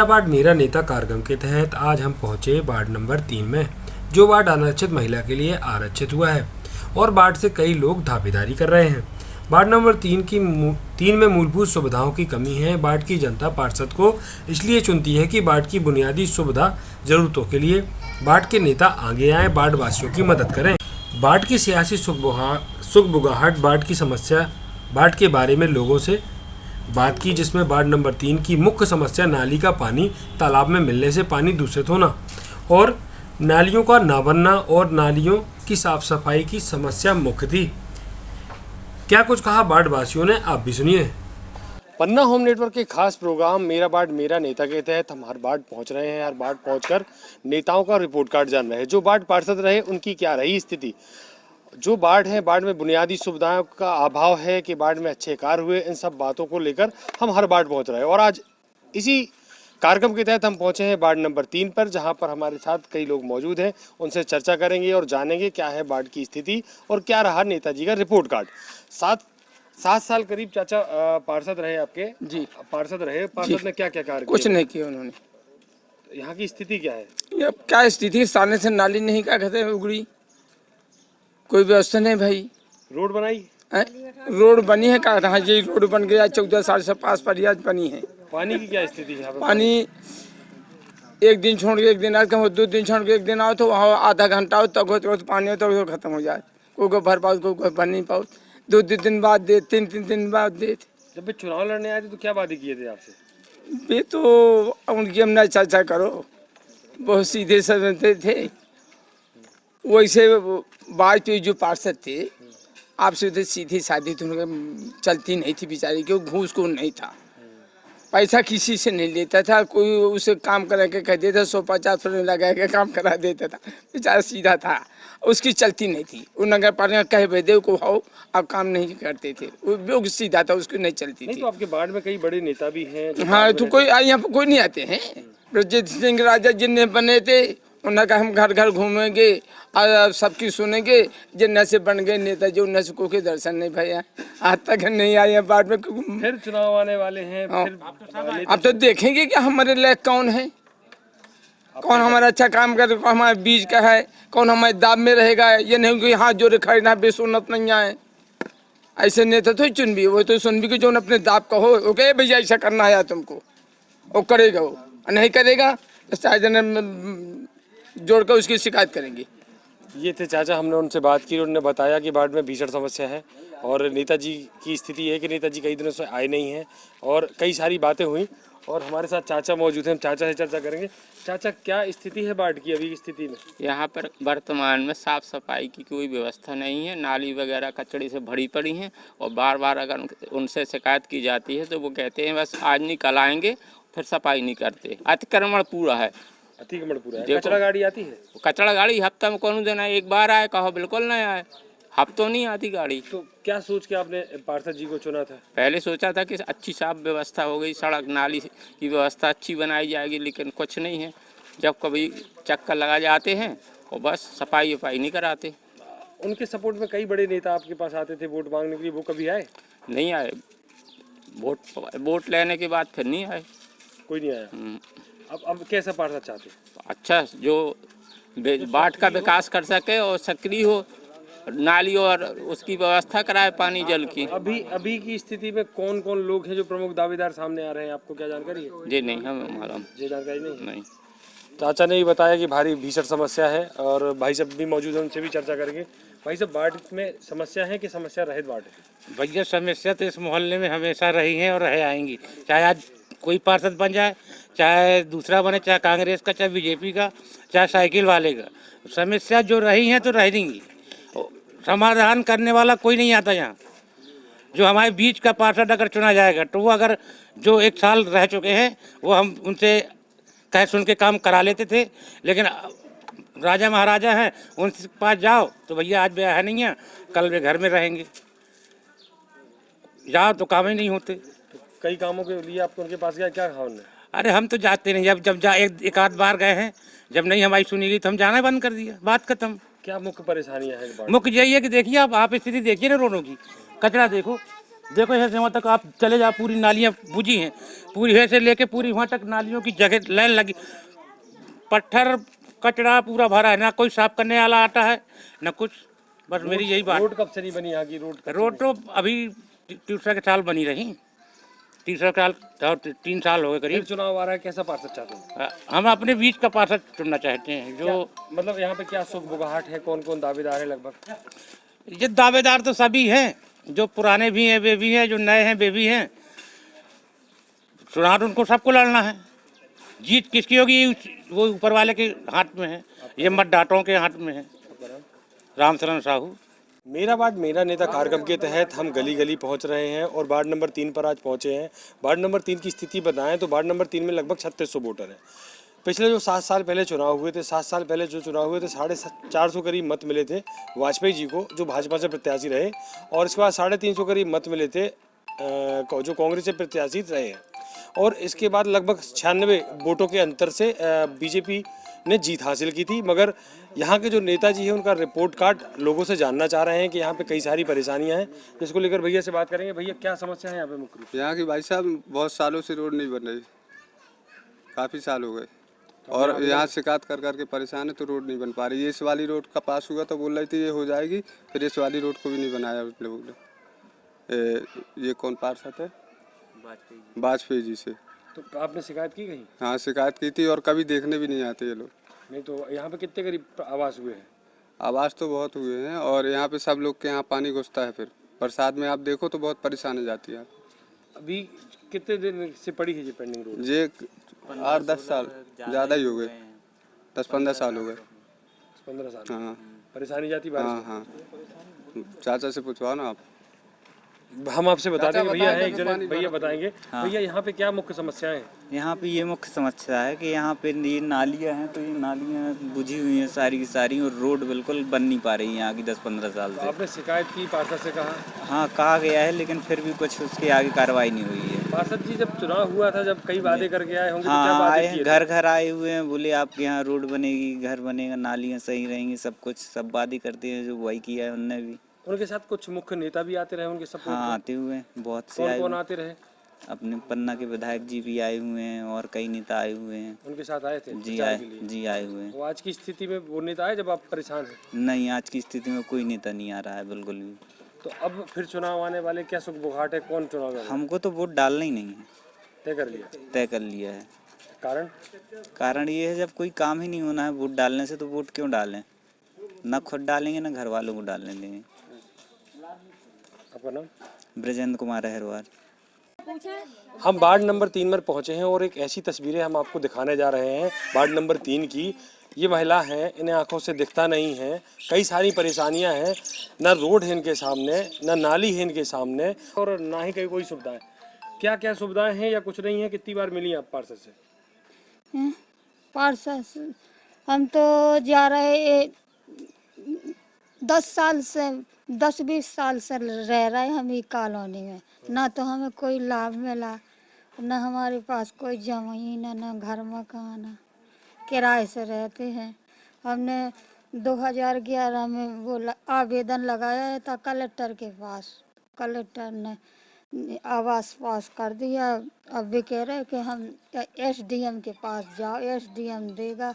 मेरा वार्ड मेरा नेता कार्यक्रम के तहत आज हम पहुंचे वार्ड नंबर 3 में, जो वार्ड अनारक्षित महिला के लिए आरक्षित हुआ है और वार्ड से कई लोग दावेदारी कर रहे हैं। वार्ड नंबर 3 में मूलभूत सुविधाओं की कमी है। वार्ड की जनता पार्षद को इसलिए चुनती है कि वार्ड की बुनियादी सुविधा जरूरतों के लिए वार्ड के नेता आगे आए, वार्ड वासियों की मदद करें। वार्ड की सियासी सुगबुगाहट, वार्ड की समस्या, वार्ड के बारे में लोगों से बात की, जिसमें वार्ड नंबर 3 की मुख्य समस्या नाली का पानी तालाब में मिलने से पानी दूषित होना और नालियों का ना बनना और नालियों की साफ सफाई की समस्या मुख्य थी। क्या कुछ कहा वार्ड वासियों ने, आप भी सुनिए। पन्ना होम नेटवर्क के खास प्रोग्राम मेरा वार्ड मेरा नेता के तहत हम हर वार्ड पहुंच रहे हैं। हर वार्ड पहुंचकर नेताओं का रिपोर्ट कार्ड जान रहे हैं। जो वार्ड पार्षद रहे उनकी क्या रही स्थिति, जो वार्ड है, वार्ड में बुनियादी सुविधाओं का अभाव है कि वार्ड में अच्छे कार्य हुए, इन सब बातों को लेकर हम हर वार्ड पहुंच रहे हैं। और आज इसी कार्यक्रम के तहत हम पहुंचे हैं वार्ड नंबर 3 पर, जहां पर हमारे साथ कई लोग मौजूद हैं। उनसे चर्चा करेंगे और जानेंगे क्या है वार्ड की स्थिति और क्या रहा नेताजी का रिपोर्ट कार्ड। 7 साल करीब चाचा पार्षद रहे आपके जी, पार्षद रहे। पार्षद ने क्या क्या कार्य कुछ नहीं किया उन्होंने। यहाँ की स्थिति क्या है? ये क्या स्थिति, सामने से नाली नहीं, क्या कहते हैं, उगड़ी, कोई व्यवस्था नहीं भाई। रोड बनाई? रोड बनी है, क्या हाँ जी, रोड बन गया 14 साल से पास पर आज बनी है। पानी की क्या स्थिति है? पानी एक दिन छोड़ के एक दिन आज, 2 दिन छोड़ के एक दिन आओ तो वहाँ आधा घंटा हो तक हो तो पानी हो तो खत्म हो जाए। कोई को भर पाओ, कोई भर नहीं पाओ, 2 दिन बाद दे, 3 दिन बाद दे। जब भी चुनाव लड़ने आए थे तो क्या वादे किए थे आपसे? वे तो उनकी हमने चर्चा करो, बहुत सीधे समझते थे। वैसे वाजपेयी जो पार्षद थे आपसे तो सीधी सादी तो उनके चलती नहीं थी बेचारी, क्यों घूस को नहीं था, पैसा किसी से नहीं लेता था, कोई उसे काम करा के कह देता 150 लगा के काम करा देता था, बेचारा सीधा था, उसकी चलती नहीं थी। वो नगर पालिका कहे भेदे को हो, आप काम नहीं करते थे, वो सीधा था, उसकी नहीं चलती थी। तो आपके वार्ड में कई बड़े नेता भी हैं। हाँ, तो कोई यहाँ पर कोई नहीं आते हैं। ब्रजेश सिंह राजा जिनने बने थे उन्होंने कहा हम घर घर घूमेंगे और सबकी सुनेंगे, जिन से बन गए नेता जो उनसे से कोई दर्शन नहीं भैया आज तक नहीं आए हैं। बाद में फिर चुनाव आने वाले हैं, फिर अब तो देखेंगे कि हमारे लायक कौन है, कौन हमारा अच्छा काम करे, कौन हमारे बीच का है, कौन हमारे दाब में रहेगा। ये नहीं कि हाथ जोड़े खड़े ना बेसुन्नत नहीं आए, ऐसे नेता तो चुन भी, वो तो सुन भी कि जो अपने दाब का हो, वो कहे भैया ऐसा करना है तुमको, वो करेगा, वो नहीं करेगा तो शायद जोड़कर उसकी शिकायत करेंगे। ये थे चाचा, हमने उनसे बात की, उन्होंने बताया कि वार्ड में भीषण समस्या है और नेताजी की स्थिति है कि नेताजी कई दिनों से आए नहीं हैं और कई सारी बातें हुई। और हमारे साथ चाचा मौजूद हैं, हम चाचा से चर्चा करेंगे। चाचा, क्या स्थिति है वार्ड की अभी की स्थिति में? यहाँ पर वर्तमान में साफ सफाई की कोई व्यवस्था नहीं है, नाली वगैरह कचड़े से भरी पड़ी हैं और बार बार अगर उनसे शिकायत की जाती है तो वो कहते हैं बस आज नहीं कल आएंगे, फिर सफाई नहीं करते। अतिक्रमण पूरा है, अतिक्रमण पूरा है। कचरा गाड़ी आती है? कचरा गाड़ी हफ्ता में कौन दिन आए, एक बार आए कहो बिल्कुल नहीं आए, हफ्तों नहीं आती गाड़ी। तो क्या सोच के आपने पार्षद जी को चुना था? पहले सोचा था कि अच्छी साफ व्यवस्था हो गई, सड़क नाली की व्यवस्था अच्छी बनाई जाएगी, लेकिन कुछ नहीं है। जब कभी चक्कर लगा जाते हैं और बस सफाई वफाई नहीं कराते। उनके सपोर्ट में कई बड़े नेता आपके पास आते थे वोट मांगने के लिए, वो कभी आए? नहीं आए, वोट लेने के बाद फिर नहीं आए, कोई नहीं आया। अब कैसा पार्षद चाहते? अच्छा, जो वार्ड का विकास कर सके और सक्रिय हो, नाली और उसकी व्यवस्था कराए, पानी जल की। अभी की स्थिति में कौन कौन लोग हैं जो प्रमुख दावेदार सामने आ रहे हैं, आपको क्या जानकारी है? जी नहीं, हमें मालूम ये जानकारी नहीं। नहीं। चाचा ने ही बताया कि भारी भीषण समस्या है और भाई साहब भी मौजूद हैं, उनसे भी चर्चा करेंगे। भाई साहब, वार्ड में समस्या है कि समस्या रहित वार्ड है? भैया, समस्या तो इस मोहल्ले में हमेशा रही है और रह आएंगी, चाहे आज कोई पार्षद बन जाए, चाहे दूसरा बने, चाहे कांग्रेस का, चाहे बीजेपी का, चाहे साइकिल वाले का। समस्या जो रही हैं तो रहेंगी, समाधान करने वाला कोई नहीं आता यहाँ। जो हमारे बीच का पार्षद अगर चुना जाएगा तो वो अगर जो 1 साल रह चुके हैं वो हम उनसे कह सुन के काम करा लेते थे, लेकिन राजा महाराजा हैं, उनके पास जाओ तो भैया आज ब्याह नहीं है, कल वे घर में रहेंगे, जाओ तो काम ही नहीं होते। तो कई कामों के लिए आपको उनके पास गया, क्या कहा उन्होंने? अरे हम तो जाते नहीं, जब एक आध बार गए हैं, जब नहीं हमारी सुनी ली तो हम जाना बंद कर दिया, बात खत्म। क्या मुख्य परेशानियां हैं? मुख्य यही है कि देखिए आप स्थिति देखिए ना रोडों की, कचरा देखो, देखो ऐसे वहाँ तक आप चले जाओ, पूरी नालियाँ बुझी हैं, पूरी ऐसे लेके पूरी वहाँ तक नालियों की जगह लाइन लगी, पत्थर कचरा पूरा भरा है, ना कोई साफ करने वाला आता है ना कुछ। बस मेरी यही बात। रोड कब से नहीं बनी यहाँ की? रोड तो अभी तीसरा के साल बनी रही, तीसरा साल और 3 साल हो गए फिर करीब। चुनाव आ रहा है, कैसा पार्षद चाहते हैं? हम अपने बीच का पार्षद चुनना चाहते हैं जो मतलब यहाँ पे क्या सुख बुगाहट है, कौन कौन दावेदार है लगभग? ये दावेदार तो सभी हैं, जो पुराने भी हैं वे भी हैं, जो नए हैं वे भी हैं। चुनाव उनको सबको लड़ना है, जीत किसकी होगी वो ऊपर वाले के हाथ में है, ये मतदाताओं के हाथ में है। रामशरण साहू। मेरा वार्ड मेरा नेता कार्यक्रम के तहत हम गली गली पहुंच रहे हैं और वार्ड नंबर 3 पर आज पहुंचे हैं। वार्ड नंबर 3 की स्थिति बताएं तो वार्ड नंबर 3 में लगभग 3600 वोटर हैं। पिछले जो 7 साल पहले चुनाव हुए थे, 7 साल पहले जो चुनाव हुए थे, 450 करीब मत मिले थे वाजपेयी जी को, जो भाजपा से प्रत्याशी रहे, और इसके बाद 350 करीब मत मिले थे जो कांग्रेस से प्रत्याशी रहे हैं, और इसके बाद लगभग 96 वोटों के अंतर से बीजेपी ने जीत हासिल की थी। मगर यहाँ के जो नेताजी हैं उनका रिपोर्ट कार्ड लोगों से जानना चाह रहे हैं कि यहाँ पे कई सारी परेशानियां हैं, जिसको लेकर भैया से बात करेंगे। भैया क्या समस्या है यहाँ पे मुख्य रूप से? यहाँ की भाई साहब बहुत सालों से रोड नहीं बन रही, काफ़ी साल हो गए, और यहाँ शिकायत कर करके परेशान है तो रोड नहीं बन पा रही। इस वाली रोड का पास हुआ तो बोल रही थी ये हो जाएगी, फिर इस वाली रोड को भी नहीं बनाया उन लोगों ने। ये कौन पार्षद है? वाजपेयी जी से। तो आपने शिकायत की कहीं? हाँ शिकायत की थी, और कभी देखने भी नहीं आते ये लोग। नहीं तो यहाँ पे कितने करीब आवास हुए हैं? आवाज़ तो बहुत हुए हैं, और यहाँ पे सब लोग के यहाँ पानी घुसता है, फिर बरसात में आप देखो तो बहुत परेशान हो जाती है। अभी कितने दिन से पड़ी है ये पेंडिंग रोड? ये 8-10 साल ज़्यादा ही हो गए, 10-15 साल हो गए। 15 साल। हाँ परेशानी जाती बारिश हाँ में? हाँ, चाचा से पूछवाओ ना आप। हम आपसे बता देंगे, भैया हैं एक जने, भैया बताएंगे। भैया यहाँ पे क्या मुख्य समस्याएं हैं? यहाँ पे ये मुख्य समस्या है कि यहाँ पे ये नालियाँ हैं, तो ये नालियाँ बुझी हुई हैं सारी की सारी, और रोड बिल्कुल बन नहीं पा रही है यहाँ की 10-15 साल से। आपने शिकायत की, पार्षद से कहा? हाँ कहा गया है, लेकिन फिर भी कुछ उसके आगे कार्रवाई नहीं हुई है। पार्षद जी जब चुनाव हुआ था, जब कई वादे करके आए होंगे, तो क्या हाँ वादे आए किए हैं, थे? घर घर आए हुए हैं, बोले आपके यहाँ रोड बनेगी, घर बनेगा, नालियाँ सही रहेंगी, सब कुछ सब वादे करते हैं, जो वही किया है उनने भी। उनके साथ कुछ मुख्य नेता भी आते रहे उनके सपोर्ट हाँ में? आते हुए हैं, बहुत से कौन आए कौन हुए हैं। आते रहे? अपने पन्ना के विधायक जी भी आए हुए हैं, और कई नेता आए हुए हैं। उनके साथ आए थे जी प्रचार आए, के लिए? जी आए हुए हैं। वो आज की स्थिति में वो नेता आए जब आप परेशान हैं? नहीं, आज की स्थिति में कोई नेता नहीं आ रहा है बिल्कुल भी। तो अब फिर चुनाव आने वाले, क्या सुख बुगाहट है, कौन चुनाव लड़ेगा? हमको तो वोट डालना ही नहीं है, तय कर लिया? तय कर लिया है। कारण ये है, जब कोई काम ही नहीं होना है वोट डालने से, तो वोट क्यों डालें? ना खुद डालेंगे ना घर वालों को डालने देंगे। आपका नाम? ब्रजेंद्र कुमार अहरवार। हम वार्ड नंबर 3 में पहुंचे हैं और एक ऐसी तस्वीरें हम आपको दिखाने जा रहे हैं वार्ड नंबर 3 की। ये महिला हैं, इन्हें आंखों से दिखता नहीं है, कई सारी परेशानियां हैं, ना रोड है इनके सामने, ना नाली है इनके सामने, और ना ही कहीं कोई सुविधाएं। क्या क्या सुविधाएं हैं या कुछ नहीं है? कितनी बार मिली आप पार्षद से? पार्षद हम तो जा रहे 10-20 साल से रह रहे हैं हम ये कॉलोनी में, ना तो हमें कोई लाभ मिला, ना हमारे पास कोई जमीन है, ना घर मकान, किराए से रहते हैं। हमने 2011 में वो आवेदन लगाया था कलेक्टर के पास, कलेक्टर ने आवास पास कर दिया। अब भी कह रहे कि हम एसडीएम के पास जाओ, एसडीएम देगा,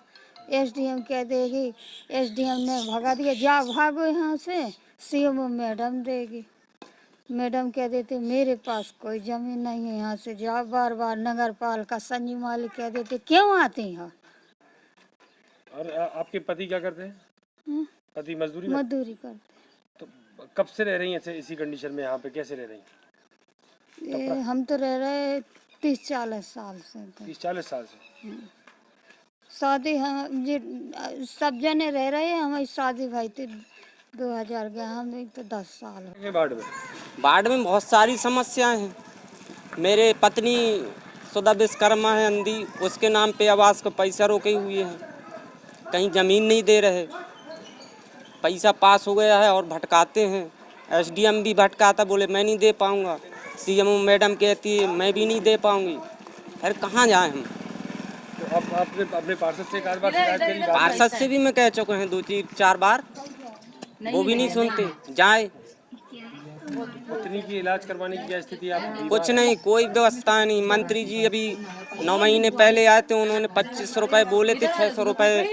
एसडीएम कह देगी, एसडीएम ने भगा दिया, जा भागो यहाँ से, सीएम मैडम देगी। मैडम कह देते मेरे पास कोई ज़मीन नहीं है, यहाँ से जाओ। बार बार नगर पालिका संजू मालिक कह देते क्यों आती हैं। और आपके पति क्या करते हैं? पति मजदूरी करते। तो कब से रह रही हैं इसी कंडीशन में? यहाँ पे कैसे रह रही हैं? हम तो रह रहे 30-40 साल से। 30-40 साल से? शादी हम जी सब जने रह रहे हैं, हमारी शादी भाई थी 2000 के, हम तो 10 साल हो। वार्ड में बहुत सारी समस्याएं हैं। मेरे पत्नी सुधा विश्वकर्मा है अंधी, उसके नाम पे आवास का पैसा रोके हुए हैं, कहीं ज़मीन नहीं दे रहे, पैसा पास हो गया है और भटकाते हैं। एसडीएम भी भटकाता, बोले मैं नहीं दे पाऊँगा, सीएम मैडम कहती है मैं भी नहीं दे पाऊँगी, फिर कहाँ जाएँ हम? तो अब आपने अपने पार्षद से एक बार शिकायत करी? पार्षद से भी मैं कह चुका हूँ 2-4 बार, वो भी नहीं सुनते। जाए पत्नी की इलाज करवाने की क्या स्थिति है आप? कुछ नहीं, कोई व्यवस्था नहीं। मंत्री जी अभी 9 महीने पहले आए थे, उन्होंने 2500 रुपए बोले थे, 600 रुपए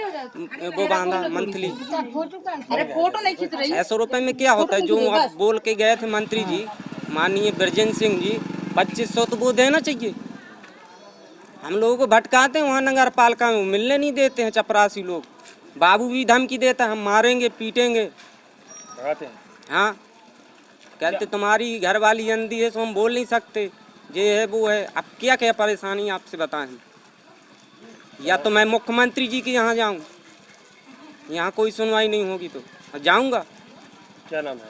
वो बांधा मंथली। 600 रुपए में क्या होता है? जो आप बोल के गए थे मंत्री जी माननीय ब्रजेंद्र सिंह जी, 2500 तो वो देना चाहिए। हम लोगों को भटकाते हैं वहाँ नगर पालिका में, मिलने नहीं देते हैं चपरासी लोग। बाबू भी धमकी देता है, हम मारेंगे पीटेंगे। हाँ, कहते तुम्हारी घरवाली अंधी है, सो हम बोल नहीं सकते, ये है वो है। अब क्या क्या परेशानी आपसे बताएं? या तो मैं मुख्यमंत्री जी के यहाँ जाऊँ, यहाँ कोई सुनवाई नहीं होगी तो जाऊँगा। क्या नाम है?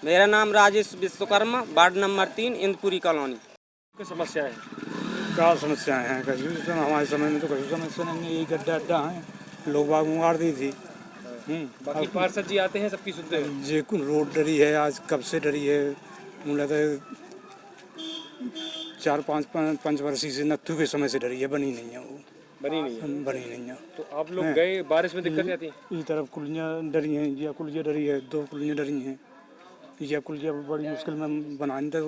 मेरा नाम Rajesh Vishwakarma, ward number 3, Indpuri colony. क्या समस्या है? क्या समस्याएं हैं? कभी हमारे समय में तो कभी समस्या नहीं है, यही गड्ढा अड्डा है, लोग बाग मार दी थी। बाकी पार्षद जी आते हैं, सबकी सुनते हैं। ये रोड डरी है, आज कब से डरी है? मुझे तो 4-5 वर्षी से नत्थू के समय से डरी है, बनी नहीं है वो। बनी नहीं है? बनी नहीं है। तो आप लोग गए, बारिश में दिक्कत आती है? इस तरफ कुलियाँ डरी हैं, या कुलियाँ डरी है, 2 कुलियाँ डरी हैं, या कुलियाँ बड़ी मुश्किल में बनाने थे।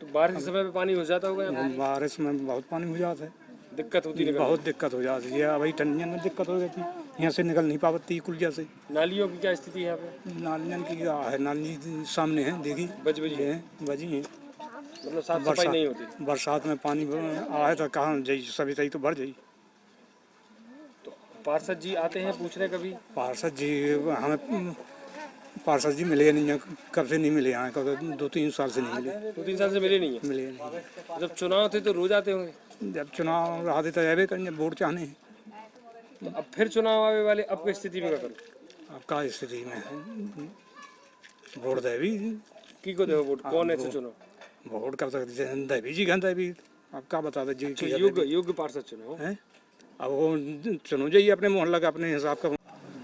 तो बारिश के समय में पानी हो जाता होगा? बारिश में बहुत पानी हो जाता है, दिक्कत होती है? बहुत दिक्कत हो जाती है। अभी ठंडियों में दिक्कत हो जाती है, यहाँ से निकल नहीं पाती कुलिया से। नालियों की क्या स्थिति है यहाँ पे? नालियाँ की क्या है? नाली सामने है, देखी बजी है, बजी है। मतलब साफ सफाई नहीं होती? बरसात में पानी आए तो कहाँ जाइए, सभी सही तो भर जाइए। तो पार्षद जी आते हैं पूछने कभी? पार्षद जी हमें पार्षद जी मिले नहीं हैं, कब से नहीं मिले यहाँ, कब 2-3 साल से नहीं मिले। 2-3 साल से मिले नहीं है? मिले नहीं। जब चुनाव थे तो रोज आते होंगे? जब चुनाव रहा तो जावे करेंगे, वोट चाहने हैं। तो अब फिर चुनाव आने वाले, अब की स्थिति में क्या करूँ? अब का स्थिति में है, वोट देवी की को देखो वोट, कौन ऐसे चुनो? वोट कर सकते देवी जी, देवी। अब क्या बता दे जी, योग्य पार्षद चुनो है। अब वो चुनो जाइए अपने मोहल्ला का, अपने हिसाब का।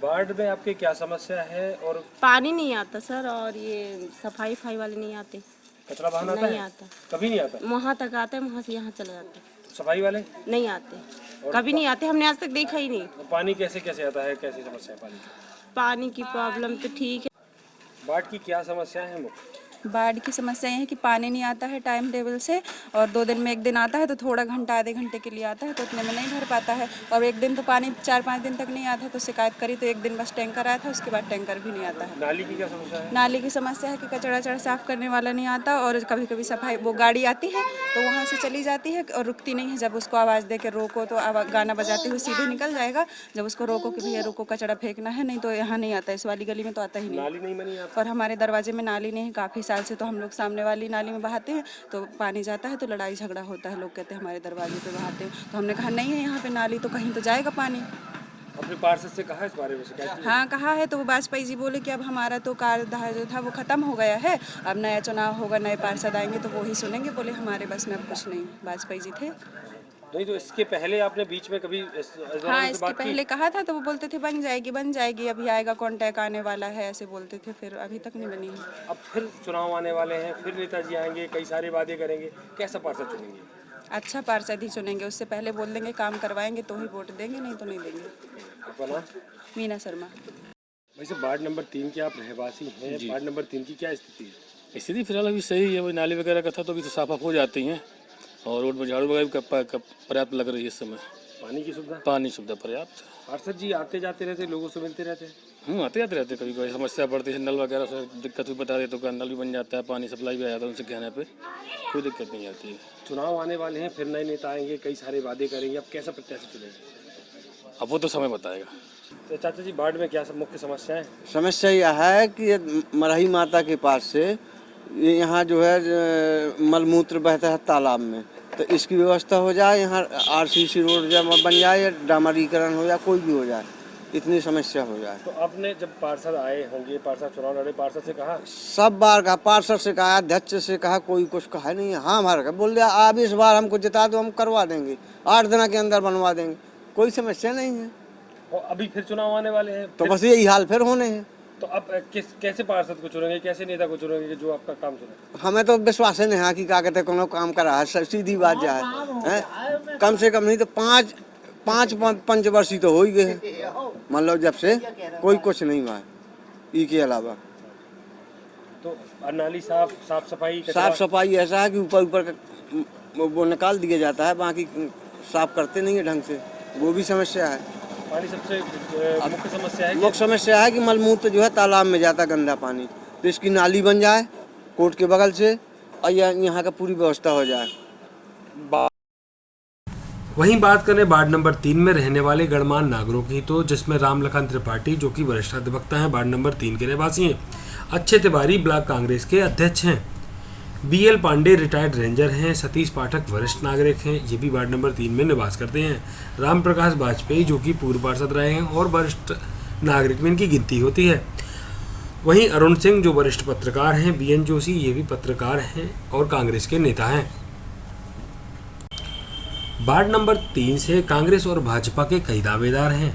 वार्ड में आपके क्या समस्या है? और पानी नहीं आता सर, और ये सफाई वाले नहीं आते। कचरा वाहन आता नहीं है? आता, कभी नहीं आता? वहाँ तक आता है, वहाँ से यहाँ चले जाते हैं। सफाई वाले नहीं आते, कभी नहीं आते, हमने आज तक देखा ही नहीं। तो पानी कैसे कैसे आता है? कैसी समस्या है पानी की? पानी की प्रॉब्लम तो ठीक है। वार्ड की क्या समस्या है मुख्य? बाढ़ की समस्या ये है कि पानी नहीं आता है टाइम टेबल से, और 2 दिन में 1 दिन आता है तो थोड़ा घंटा आधे घंटे के लिए आता है, तो उतने में नहीं भर पाता है। और 1 दिन तो पानी 4-5 दिन तक नहीं आता है, तो शिकायत करी तो 1 दिन बस टैंकर आया था, उसके बाद टैंकर भी नहीं आता है। नाली की क्या समस्या है? नाली की समस्या है कि कचरा साफ करने वाला नहीं आता, और कभी कभी सफाई वो गाड़ी आती है तो वहाँ से चली जाती है और रुकती नहीं है। जब उसको आवाज़ दे के रोको तो गाना बजाते हुए सीधे निकल जाएगा, जब उसको रोको कि भैया रोको कचरा फेंकना है, नहीं तो यहाँ नहीं आता, इस वाली गली में तो आता ही नहीं। नाली नहीं बनी यहाँ? और हमारे दरवाजे में नाली नहीं है काफ़ी साल से, तो हम लोग सामने वाली नाली में बहाते हैं, तो पानी जाता है तो लड़ाई झगड़ा होता है, लोग कहते हैं हमारे दरवाजे पे बहाते हैं। तो हमने कहा नहीं है यहाँ पे नाली, तो कहीं तो जाएगा पानी। अपने पार्षद से कहा इस बारे में शिकायत? हाँ कहा है, तो वो वाजपेयी जी बोले कि अब हमारा तो कार्यकाल जो था वो ख़त्म हो गया है, अब नया चुनाव होगा, नए पार्षद आएंगे तो वो ही सुनेंगे। बोले हमारे बस में अब कुछ नहीं। वाजपेयी जी थे। नहीं तो इसके पहले आपने बीच में कभी हाँ इसके पहले कहा था, तो वो बोलते थे बन जाएगी, अभी आएगा कॉन्टैक्ट आने वाला है, ऐसे बोलते थे, फिर अभी तक नहीं बनी है। अब फिर चुनाव आने वाले हैं, फिर नेताजी आएंगे, कई सारे वादे करेंगे, कैसा पार्षद चुनेंगे? अच्छा पार्षद ही चुनेंगे, उससे पहले बोल देंगे काम करवाएंगे तो ही वोट देंगे, नहीं तो नहीं देंगे। आपका नाम? मीना शर्मा। वैसे वार्ड नंबर 3 के आप रहवासी हैं, वार्ड नंबर 3 की क्या स्थिति है? स्थिति फिलहाल अभी सही है, वही नाली वगैरह का था तो अभी तो साफ हो जाती हैं, और रोड में झाड़ू वगैरह भी पर्याप्त लग रही है इस समय। पानी की सुविधा? पानी सुविधा पर्याप्त। पार्षद जी आते जाते रहते, लोगों से मिलते रहते हैं? आते जाते रहते, कभी कभी समस्या पड़ती है, नल वगैरह से दिक्कत भी बता दे तो नल भी बन जाता है, पानी सप्लाई भी आ जाता है, उनसे कहने पे कोई दिक्कत नहीं आती है। चुनाव आने वाले हैं, फिर नए नेता आएंगे, कई सारे वादे करेंगे, अब कैसा प्रत्याशी चुनेंगे? अब वो तो समय बताएगा। तो चाचा जी वार्ड में क्या मुख्य समस्या है? समस्या यह है कि मरही माता के पास से यहाँ जो है मलमूत्र बहता है तालाब में, तो इसकी व्यवस्था हो जाए, यहाँ RCC रोड जब बन जाए या डामरीकरण हो जाए, कोई भी हो जाए, इतनी समस्या हो जाए। तो आपने जब पार्षद आए होंगे, पार्षद चुनाव लड़े, पार्षद से कहा? सब बार कहा, पार्षद से कहा, अध्यक्ष से कहा, कोई कुछ कहा नहीं। हाँ हमारा बोल दिया आप इस बार हमको जिता दो, हम करवा देंगे, 8 दिन के अंदर बनवा देंगे, कोई समस्या नहीं है। और अभी फिर चुनाव आने वाले हैं, तो बस यही हाल फिर होने हैं। तो अब कैसे पार्षद को चुनेंगे, कैसे नेता को चुनेंगे जो आपका काम सुने? हमें तो विश्वास नहीं है कि क्या कहते कोनो काम करा है, सीधी बात है। कम से कम नहीं तो 5 पंचवर्षीय तो हो ही गए, मान लो जब से कोई कुछ नहीं हुआ, ई के अलावा। तो नाली साफ सफाई साफ सफाई ऐसा है कि ऊपर ऊपर का वो निकाल दिया जाता है, बाकी साफ करते नहीं है ढंग से, वो भी समस्या है। पानी सबसे मुख्य समस्या है। मुख्य समस्या है कि मलमूत्र जो है तालाब में जाता है, गंदा पानी, तो इसकी नाली बन जाए कोर्ट के बगल से और यहाँ का पूरी व्यवस्था हो जाए। वहीं बात करें वार्ड नंबर 3 में रहने वाले गणमान्य नागरिकों की, तो जिसमें रामलखन त्रिपाठी जो कि वरिष्ठ अधिवक्ता हैं, वार्ड नंबर 3 के निवासी हैं, अच्छे तिवारी ब्लॉक कांग्रेस के अध्यक्ष हैं, BL पांडे रिटायर्ड रेंजर हैं, सतीश पाठक वरिष्ठ नागरिक हैं, ये भी वार्ड नंबर 3 में निवास करते हैं, राम प्रकाश वाजपेयी जो कि पूर्व पार्षद रहे हैं और वरिष्ठ नागरिक में इनकी गिनती होती है। वहीं अरुण सिंह जो वरिष्ठ पत्रकार हैं, BN जोशी ये भी पत्रकार हैं और कांग्रेस के नेता हैं। वार्ड नंबर 3 से कांग्रेस और भाजपा के कई दावेदार हैं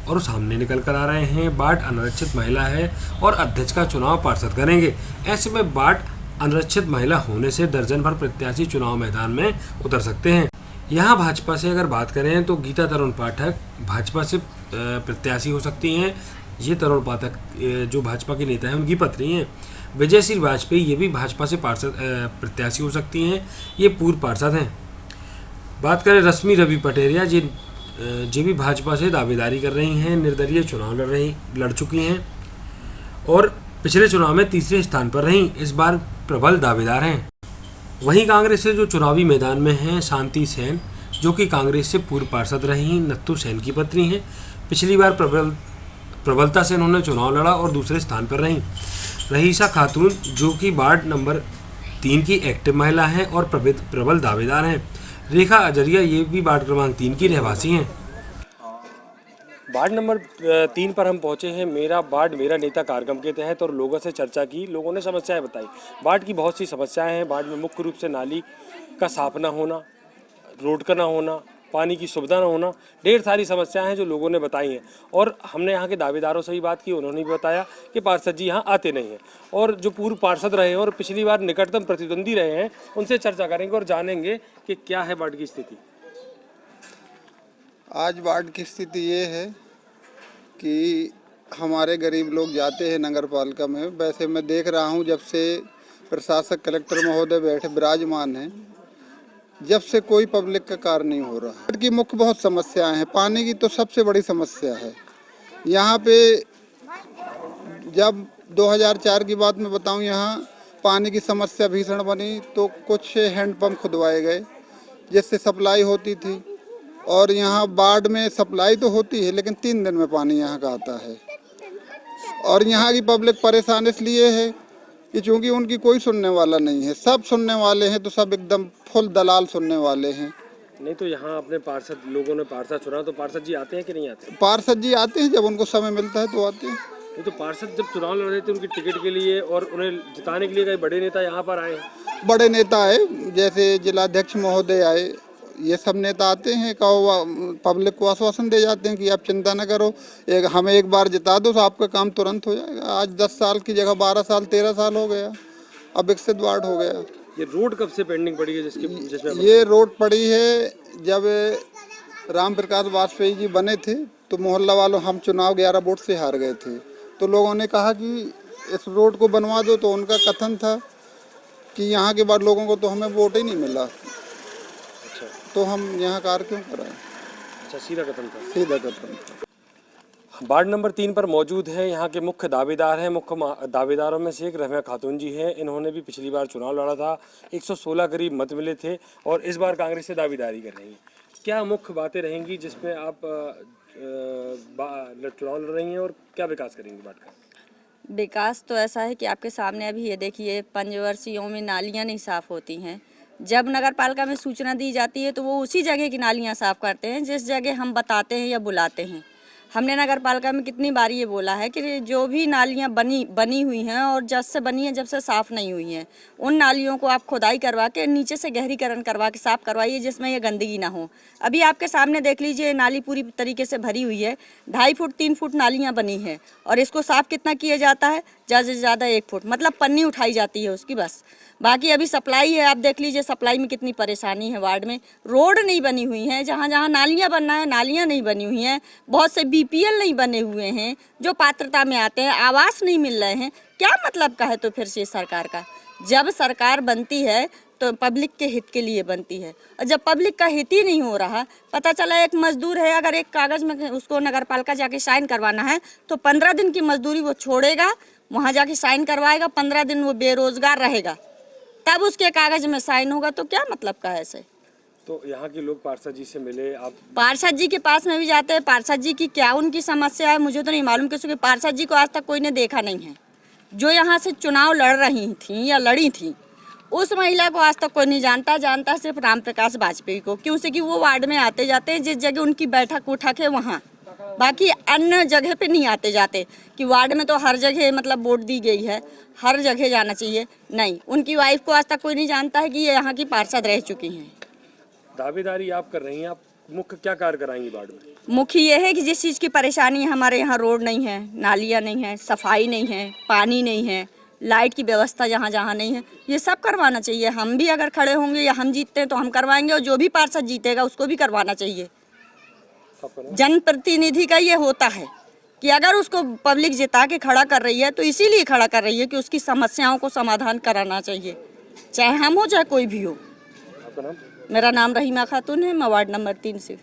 और सामने निकल कर आ रहे हैं। वार्ड अनारक्षित महिला है और अध्यक्ष का चुनाव पार्षद करेंगे। ऐसे में वार्ड अनारक्षित महिला होने से दर्जन भर प्रत्याशी चुनाव मैदान में उतर सकते हैं। यहाँ भाजपा से अगर बात करें तो गीता तरुण पाठक भाजपा से प्रत्याशी हो सकती हैं। ये तरुण पाठक जो भाजपा के नेता हैं उनकी पत्नी हैं। विजय श्री वाजपेयी ये भी भाजपा से पार्षद प्रत्याशी हो सकती हैं, ये पूर्व पार्षद हैं। बात करें रश्मि रवि पटेरिया जी भी भाजपा से दावेदारी कर रही हैं, निर्दलीय चुनाव लड़ चुकी हैं और पिछले चुनाव में तीसरे स्थान पर रहीं, इस बार प्रबल दावेदार हैं। वहीं कांग्रेस से जो चुनावी मैदान में हैं शांति सेन जो कि कांग्रेस से पूर्व पार्षद रहीं, नत्थू सेन की पत्नी हैं। पिछली बार प्रबलता से उन्होंने चुनाव लड़ा और दूसरे स्थान पर रहीं। रहीसा खातून जो कि वार्ड नंबर 3 की एक्टिव महिला हैं और प्रबल दावेदार हैं। रेखा अजरिया ये भी वार्ड क्रमांक 3 की रहवासी हैं। वार्ड नंबर 3 पर हम पहुंचे हैं मेरा वार्ड मेरा नेता कार्यक्रम के तहत और लोगों से चर्चा की, लोगों ने समस्याएं बताई। वार्ड की बहुत सी समस्याएं हैं। वार्ड में मुख्य रूप से नाली का साफ ना होना, रोड का ना होना, पानी की सुविधा ना होना, ढेर सारी समस्याएं हैं जो लोगों ने बताई हैं। और हमने यहाँ के दावेदारों से भी बात की, उन्होंने भी बताया कि पार्षद जी यहाँ आते नहीं हैं। और जो पूर्व पार्षद रहे हैं और पिछली बार निकटतम प्रतिद्वंदी रहे हैं उनसे चर्चा करेंगे और जानेंगे कि क्या है वार्ड की स्थिति। आज वार्ड की स्थिति ये है कि हमारे गरीब लोग जाते हैं नगर पालिका में। वैसे मैं देख रहा हूँ जब से प्रशासक कलेक्टर महोदय बैठे विराजमान हैं, जब से कोई पब्लिक का कार्य नहीं हो रहा। वार्ड की मुख्य बहुत समस्याएं हैं। पानी की तो सबसे बड़ी समस्या है। यहाँ पे जब 2004 की बात मैं बताऊँ, यहाँ पानी की समस्या भीषण बनी तो कुछ हैंडपम्प खुदवाए गए जिससे सप्लाई होती थी। और यहाँ वार्ड में सप्लाई तो होती है लेकिन 3 दिन में पानी यहाँ का आता है। और यहाँ की पब्लिक परेशान इसलिए है कि चूँकि उनकी कोई सुनने वाला नहीं है। सब सुनने वाले हैं तो सब एकदम फुल दलाल सुनने वाले हैं। नहीं तो यहाँ अपने पार्षद लोगों ने पार्षद चुना तो पार्षद जी आते हैं कि नहीं आते? पार्षद जी आते हैं, जब उनको समय मिलता है तो आते हैं। नहीं तो पार्षद जब चुनाव लड़ रहे थे उनकी टिकट के लिए और उन्हें जिताने के लिए कई बड़े नेता यहाँ पर आए हैं। बड़े नेता आए, जैसे जिलाध्यक्ष महोदय आए, ये सब नेता आते हैं, कहो पब्लिक को आश्वासन दे जाते हैं कि आप चिंता न करो, हमें एक बार जिता दो तो आपका काम तुरंत हो जाएगा। आज 10 साल की जगह 12 साल 13 साल हो गया, अब विकसित वार्ड हो गया। ये रोड कब से पेंडिंग पड़ी है जिसमें ये रोड पड़ी है जब राम प्रकाश वाजपेयी जी बने थे तो मोहल्ला वालों हम चुनाव 11 वोट से हार गए थे, तो लोगों ने कहा कि इस रोड को बनवा दो। तो उनका कथन था कि यहाँ के बाद लोगों को तो हमें वोट ही नहीं मिला, तो हम यहाँ कार्य क्यों कराएं। अच्छा, सीधा कथन था। सीधा कथन था। वार्ड नंबर 3 पर मौजूद हैं यहाँ के मुख्य दावेदार हैं। मुख्य दावेदारों में से एक रम्या खातून जी हैं। इन्होंने भी पिछली बार चुनाव लड़ा था, 116 करीब मत मिले थे और इस बार कांग्रेस से दावेदारी कर रही हैं। क्या मुख्य बातें रहेंगी जिसमें आप चुनाव लड़ रही हैं और क्या विकास करेंगी वार्ड का? विकास तो ऐसा है कि आपके सामने अभी ये देखिए पंचवर्षीयों में नालियाँ नहीं साफ़ होती हैं। जब नगर पालिका में सूचना दी जाती है तो वो उसी जगह की नालियाँ साफ़ करते हैं जिस जगह हम बताते हैं या बुलाते हैं। हमने नगर पालिका में कितनी बार ये बोला है कि जो भी नालियाँ बनी हुई हैं और जब से बनी है जब से साफ़ नहीं हुई हैं, उन नालियों को आप खुदाई करवा के नीचे से गहरीकरण करवा के साफ़ करवाइए जिसमें ये गंदगी ना हो। अभी आपके सामने देख लीजिए, नाली पूरी तरीके से भरी हुई है, 2.5 फुट 3 फुट नालियाँ बनी हैं और इसको साफ़ कितना किया जाता है, ज़्यादा से ज़्यादा 1 फुट, मतलब पन्नी उठाई जाती है उसकी बस। बाकी अभी सप्लाई है, आप देख लीजिए सप्लाई में कितनी परेशानी है वार्ड में। रोड नहीं बनी हुई है, जहाँ जहाँ नालियाँ बनना है नालियाँ नहीं बनी हुई हैं। बहुत से BPL नहीं बने हुए हैं जो पात्रता में आते हैं, आवास नहीं मिल रहे हैं। क्या मतलब का है तो फिर से सरकार का? जब सरकार बनती है तो पब्लिक के हित के लिए बनती है, और जब पब्लिक का हित ही नहीं हो रहा, पता चला एक मजदूर है, अगर एक कागज़ में उसको नगर पालिका जाके साइन करवाना है तो 15 दिन की मजदूरी वो छोड़ेगा, वहाँ जाके साइन करवाएगा, 15 दिन वो बेरोजगार रहेगा, तब उसके कागज़ में साइन होगा। तो क्या मतलब का है ऐसे? तो यहाँ के लोग पार्षद जी से मिले आप? पार्षद जी के पास में भी जाते हैं, पार्षद जी की क्या उनकी समस्या है मुझे तो नहीं मालूम, क्योंकि पार्षद जी को आज तक कोई ने देखा नहीं है। जो यहाँ से चुनाव लड़ रही थी या लड़ी थी, उस महिला को आज तक कोई नहीं जानता। जानता सिर्फ राम प्रकाश वाजपेयी को, क्यों से कि वो वार्ड में आते जाते हैं, जिस जगह उनकी बैठक उठक है वहाँ, बाकी अन्य जगह पे नहीं आते जाते। कि वार्ड में तो हर जगह मतलब वोट दी गई है, हर जगह जाना चाहिए, नहीं। उनकी वाइफ को आज तक कोई नहीं जानता है कि ये यहाँ की पार्षद रह चुकी हैं। दावेदारी आप कर रही हैं, आप मुख्य क्या कार्य कराएंगी वार्ड में? मुख्य ये है कि जिस चीज़ की परेशानी है, हमारे यहाँ रोड नहीं है, नालियाँ नहीं है, सफाई नहीं है, पानी नहीं है, लाइट की व्यवस्था जहाँ जहाँ नहीं है, ये सब करवाना चाहिए। हम भी अगर खड़े होंगे या हम जीतते हैं तो हम करवाएंगे, और जो भी पार्षद जीतेगा उसको भी करवाना चाहिए। जनप्रतिनिधि का ये होता है कि अगर उसको पब्लिक जिता के खड़ा कर रही है तो इसीलिए खड़ा कर रही है कि उसकी समस्याओं को समाधान कराना चाहिए, चाहे हम हो चाहे कोई भी हो। आपका नाम? मेरा नाम रहीमा खातून है, मैं वार्ड नंबर 3 से।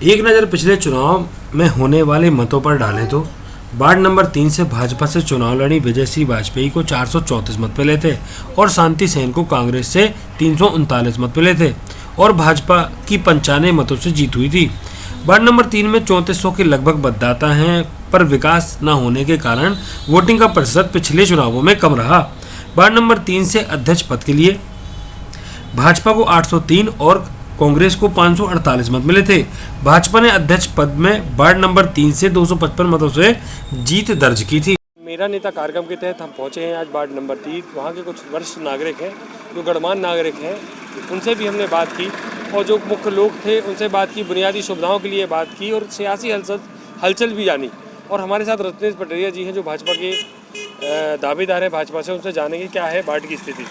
एक नज़र पिछले चुनाव में होने वाले मतों पर डालें तो वार्ड नंबर 3 से भाजपा से चुनाव लड़ी विजय सिंह वाजपेयी को 434 मत मिले थे, और शांति सेन को कांग्रेस से 339 मत मिले थे, और भाजपा की 95 मतों से जीत हुई थी। वार्ड नंबर 3 में 3400 के लगभग मतदाता हैं, पर विकास न होने के कारण वोटिंग का प्रतिशत पिछले चुनावों में कम रहा। वार्ड नंबर 3 से अध्यक्ष पद के लिए भाजपा को 803 और कांग्रेस को 548 मत मिले थे। भाजपा ने अध्यक्ष पद में वार्ड नंबर 3 से 255 मतों से जीत दर्ज की थी। मेरा नेता कार्यक्रम के तहत हम पहुंचे हैं आज वार्ड नंबर 3। वहाँ के कुछ वरिष्ठ नागरिक हैं, जो गणमान्य नागरिक हैं, उनसे भी हमने बात की, और जो मुख्य लोग थे उनसे बात की, बुनियादी सुविधाओं के लिए बात की, और सियासी हलचल भी जानी। और हमारे साथ रत्नेश पटेरिया जी हैं, जो भाजपा के दावेदार हैं भाजपा से, उनसे जानेंगे क्या है वार्ड की स्थिति।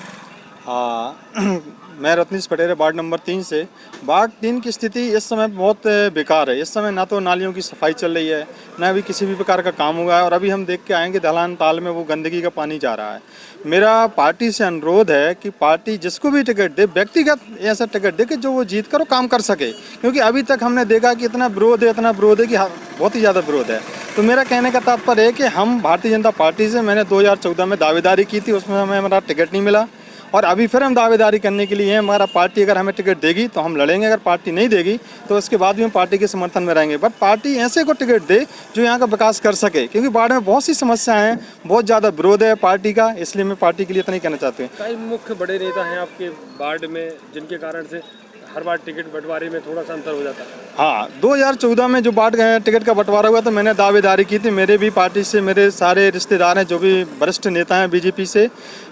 मैं रत्नेश पटेरिया वार्ड नंबर 3 से। वार्ड 3 की स्थिति इस समय बहुत बेकार है। इस समय ना तो नालियों की सफाई चल रही है, ना अभी किसी भी प्रकार का काम हुआ है, और अभी हम देख के आएंगे दलान ताल में वो गंदगी का पानी जा रहा है। मेरा पार्टी से अनुरोध है कि पार्टी जिसको भी टिकट दे, व्यक्तिगत ऐसा टिकट दे कि जो वो जीत कर वो काम कर सके, क्योंकि अभी तक हमने देखा कि इतना विरोध है कि बहुत ही ज़्यादा विरोध है। तो मेरा कहने का तात्पर्य है कि हम भारतीय जनता पार्टी से, मैंने 2014 में दावेदारी की थी, उसमें हमें हमारा टिकट नहीं मिला, और अभी फिर हम दावेदारी करने के लिए हैं। हमारा पार्टी अगर हमें टिकट देगी तो हम लड़ेंगे, अगर पार्टी नहीं देगी तो उसके बाद भी हम पार्टी के समर्थन में रहेंगे। बट पार्टी ऐसे को टिकट दे जो यहाँ का विकास कर सके, क्योंकि वार्ड में बहुत सी समस्याएं हैं, बहुत ज़्यादा विरोध है पार्टी का, इसलिए मैं पार्टी के लिए इतना ही कहना चाहती हूँ। कई मुख्य बड़े नेता हैं आपके वार्ड में, जिनके कारण से हर बार टिकट बंटवारे में थोड़ा सा अंतर हो जाता है। हाँ, 2014 में जो वार्ड टिकट का बंटवारा हुआ तो मैंने दावेदारी की थी। मेरे भी पार्टी से मेरे सारे रिश्तेदार हैं, जो भी वरिष्ठ नेता हैं बीजेपी से,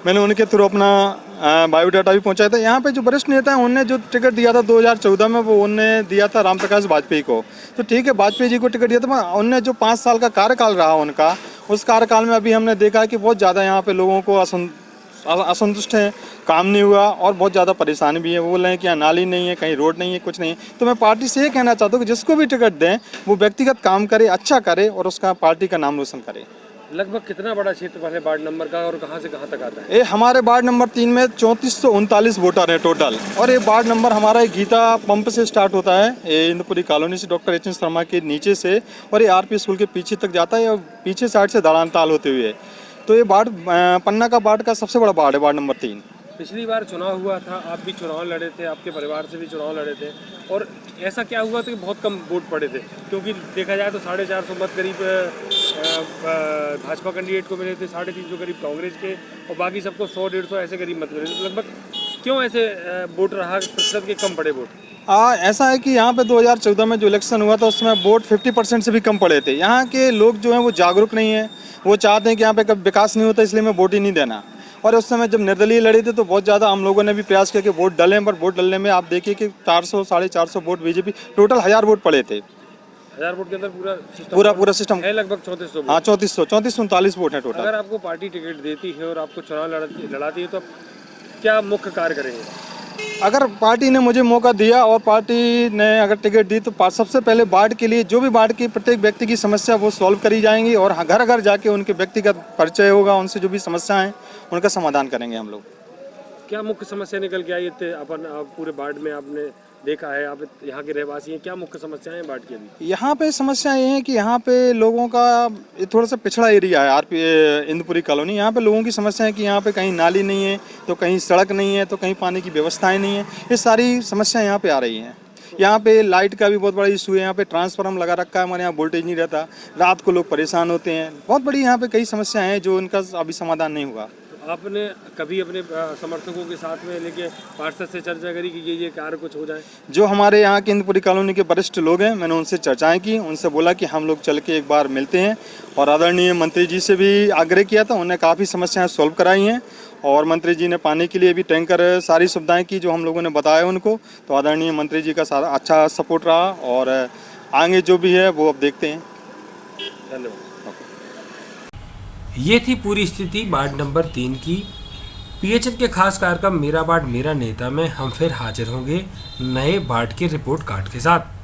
मैंने उनके थ्रू अपना बायोडाटा भी पहुंचाया था। यहाँ पे जो वरिष्ठ नेता हैं उनने जो टिकट दिया था 2014 में, वो उनने दिया था राम प्रकाश वाजपेयी को। तो ठीक है, वाजपेयी जी को टिकट दिया था, उनने जो 5 साल का कार्यकाल रहा उनका, उस कार्यकाल में अभी हमने देखा कि बहुत ज़्यादा यहाँ पे लोगों को असंतुष्ट हैं, काम नहीं हुआ, और बहुत ज़्यादा परेशानी भी है। वो बोल रहे हैं कि यहाँ नाली नहीं है, कहीं रोड नहीं है, कुछ नहीं है। तो मैं पार्टी से ये कहना चाहता हूँ कि जिसको भी टिकट दें वो व्यक्तिगत काम करे, अच्छा करे, और उसका पार्टी का नाम रोशन करे। लगभग कितना बड़ा क्षेत्रफल है वार्ड नंबर का, और कहाँ से कहाँ तक आता है? ये हमारे वार्ड नंबर 3 में 3439 वोटर हैं टोटल, और ये वार्ड नंबर हमारा गीता पंप से स्टार्ट होता है, ये इंद्रपुरी कॉलोनी से डॉक्टर एच एन शर्मा के नीचे से, और ये आरपी स्कूल के पीछे तक जाता है, और पीछे साइड से दलान ताल होते हुए। तो ये वार्ड पन्ना का वार्ड का सबसे बड़ा वार्ड है, वार्ड नंबर 3। पिछली बार चुनाव हुआ था, आप भी चुनाव लड़े थे, आपके परिवार से भी चुनाव लड़े थे, और ऐसा क्या हुआ था कि बहुत कम वोट पड़े थे? क्योंकि देखा जाए तो 450 मत करीब भाजपा कैंडिडेट को मिले थे, 350 करीब कांग्रेस के, और बाकी सबको 100-150 ऐसे करीब मत मिले थे। तो लगभग क्यों ऐसे वोट रहा, प्रतिशत के कम पड़े वोट? ऐसा है कि यहाँ पे 2014 में जो इलेक्शन हुआ था उसमें वोट 50% से भी कम पड़े थे। यहाँ के लोग जो हैं वो जागरूक नहीं है, वो चाहते हैं कि यहाँ पे कभी विकास नहीं होता, इसलिए मैं वोट ही नहीं देना। और उस समय जब निर्दलीय लड़े थे तो बहुत ज़्यादा हम लोगों ने भी प्रयास किया कि वोट डालें, पर वोट डालने में आप देखिए कि 400 450 वोट बीजेपी, टोटल 1000 वोट पड़े थे। 1000 वोट के अंदर पूरा सिस्टम पूरा सिस्टम है लगभग 3400 हाँ 3439 वोट है टोटल। अगर आपको पार्टी टिकट देती है और आपको चुनाव लड़ाती है तो आप क्या मुख्य कार्य करेंगे? अगर पार्टी ने मुझे मौका दिया और पार्टी ने अगर टिकट दी तो सबसे पहले वार्ड के लिए जो भी वार्ड की प्रत्येक व्यक्ति की समस्या वो सॉल्व करी जाएंगी और घर घर जाके उनके व्यक्तिगत परिचय होगा, उनसे जो भी समस्या है उनका समाधान करेंगे हम लोग। क्या मुख्य समस्या निकल के आई अपन पूरे वार्ड में आपने देखा है, आप यहाँ के रहवासी हैं, क्या मुख्य समस्याएं हैं वार्ड की अभी? यहाँ पे समस्या ये है कि यहाँ पे लोगों का ये थोड़ा सा पिछड़ा एरिया है इंदुपुरी कॉलोनी। यहाँ पे लोगों की समस्या है कि यहाँ पे कहीं नाली नहीं है तो कहीं सड़क नहीं है तो कहीं पानी की व्यवस्थाएं नहीं है। ये सारी समस्याएं यहाँ पे आ रही हैं। यहाँ पे लाइट का भी बहुत बड़ा इशू है। यहाँ पे ट्रांसफार्मर लगा रखा है, हमारे यहाँ वोल्टेज नहीं रहता, रात को लोग परेशान होते हैं। बहुत बड़ी यहाँ पे कई समस्याएं हैं जो इनका अभी समाधान नहीं हुआ। आपने कभी अपने समर्थकों के साथ में लेके पार्षद से चर्चा करी कि ये कार्य कुछ हो जाए? जो हमारे यहाँ के इंदुपुरी कॉलोनी के वरिष्ठ लोग हैं, मैंने उनसे चर्चाएं की, उनसे बोला कि हम लोग चल के एक बार मिलते हैं और आदरणीय मंत्री जी से भी आग्रह किया था। उन्हें काफ़ी समस्याएं सॉल्व कराई हैं और मंत्री जी ने पानी के लिए भी टैंकर सारी सुविधाएं की जो हम लोगों ने बताया उनको। तो आदरणीय मंत्री जी का सारा अच्छा सपोर्ट रहा और आगे जो भी है वो अब देखते हैं। धन्यवाद। ये थी पूरी स्थिति वार्ड नंबर 3 की। पीएचएन के खास कार्यक्रम मेरा वार्ड मेरा नेता में हम फिर हाजिर होंगे नए वार्ड के रिपोर्ट कार्ड के साथ।